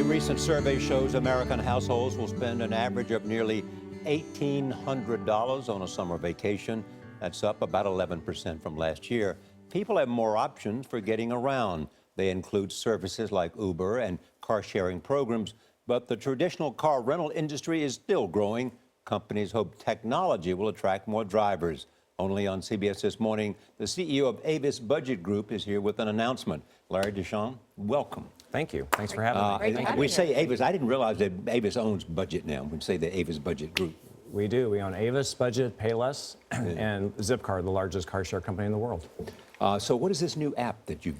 recent survey shows American households will spend an average of nearly $1,800 on a summer vacation. That's up about 11% from last year. People have more options for getting around. They include services like Uber and car-sharing programs, but the traditional car rental industry is still growing. Companies hope technology will attract more drivers. Only on CBS This Morning, the CEO of Avis Budget Group is here with an announcement. Larry Shon, welcome. Thank you. Thanks for having me. We say Avis. I didn't realize that Avis owns Budget now. We say the Avis Budget Group. We do. We own Avis, Budget, Payless, and Zipcar, the largest car share company in the world. So what is this new app that you...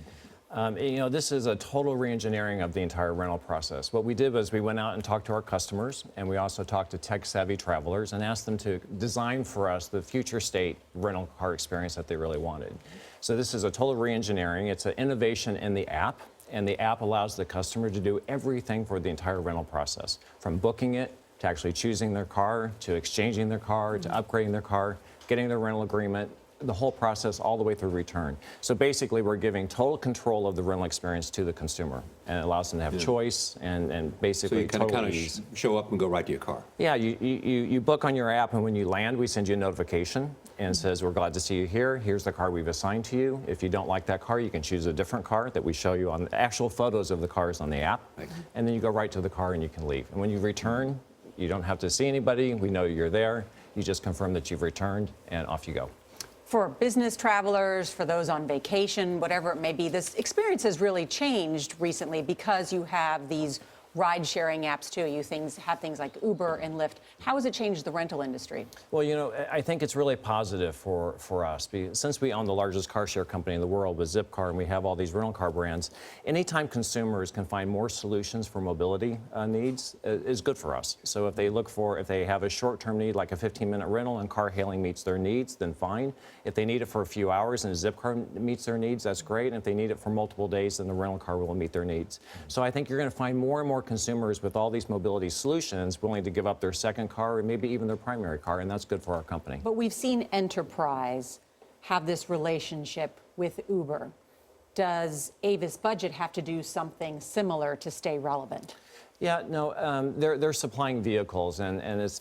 This is a total re-engineering of the entire rental process. What we did was we went out and talked to our customers, and we also talked to tech-savvy travelers and asked them to design for us the future state rental car experience that they really wanted. So this is a total re-engineering. It's an innovation in the app, and the app allows the customer to do everything for the entire rental process, from booking it, to actually choosing their car, to exchanging their car, to upgrading their car, getting their rental agreement, the whole process all the way through return. So basically, we're giving total control of the rental experience to the consumer, and it allows them to have choice and basically so you kind of show up and go right to your car. Yeah, you book on your app, and when you land, we send you a notification and says, we're glad to see you here. Here's the car we've assigned to you. If you don't like that car, you can choose a different car that we show you on the actual photos of the cars on the app. Right. And then you go right to the car and you can leave. And when you return, you don't have to see anybody. We know you're there. You just confirm that you've returned, and off you go. For business travelers, for those on vacation, whatever it may be, this experience has really changed recently because you have these ride-sharing apps too. You have things like Uber and Lyft. How has it changed the rental industry? Well, I think it's really positive for us. Since we own the largest car share company in the world with Zipcar, and we have all these rental car brands, anytime consumers can find more solutions for mobility needs is good for us. So if they have a short-term need, like a 15-minute rental, and car hailing meets their needs, then fine. If they need it for a few hours and Zipcar meets their needs, that's great. And if they need it for multiple days, then the rental car will meet their needs. So I think you're going to find more and more consumers with all these mobility solutions willing to give up their second car or maybe even their primary car, and that's good for our company. But we've seen Enterprise have this relationship with Uber. Does Avis Budget have to do something similar to stay relevant? Yeah, no, they're supplying vehicles, and it's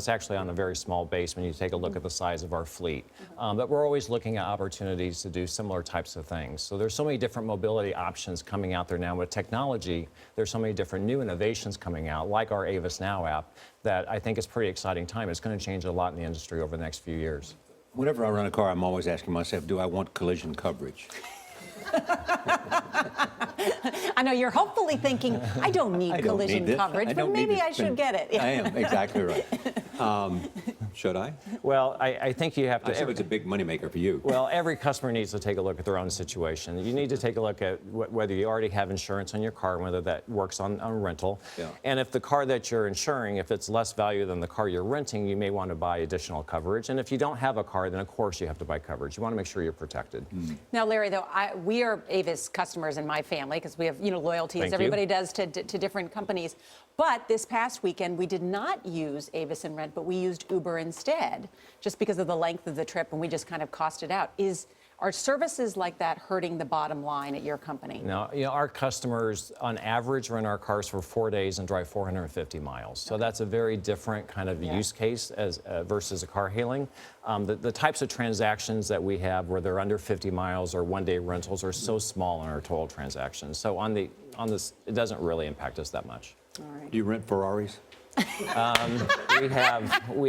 actually on a very small base when you take a look at the size of our fleet. But we're always looking at opportunities to do similar types of things. So there's so many different mobility options coming out there now with technology. There's so many different new innovations coming out, like our Avis Now app, that I think is a pretty exciting time. It's going to change a lot in the industry over the next few years. Whenever I rent a car, I'm always asking myself, do I want collision coverage? I know you're hopefully thinking, I don't need collision coverage, but maybe I should get it. I am, exactly right. Should I? Well, I think you have to. I think it's a big moneymaker for you. Well, every customer needs to take a look at their own situation. You need to take a look at whether you already have insurance on your car, and whether that works on rental. Yeah. And if the car that you're insuring, if it's less value than the car you're renting, you may want to buy additional coverage. And if you don't have a car, then of course you have to buy coverage. You want to make sure you're protected. Now, Larry, though, we are Avis customers in my family because we have, loyalty as everybody does to different companies. But this past weekend, we did not use Avis and Rent, but we used Uber instead, just because of the length of the trip, and we just kind of costed out. Are services like that hurting the bottom line at your company? No, our customers, on average, rent our cars for 4 days and drive 450 miles. So that's a very different kind of use case versus a car hailing. The types of transactions that we have where they're under 50 miles or one-day rentals are so small in our total transactions. So on this, it doesn't really impact us that much. All right. Do you rent Ferraris? We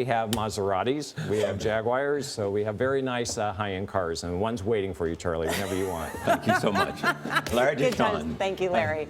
have Maseratis, we have Jaguars, so we have very nice high-end cars, and one's waiting for you, Charlie, whenever you want. Thank you so much. Larry Good times. Thank you, Larry.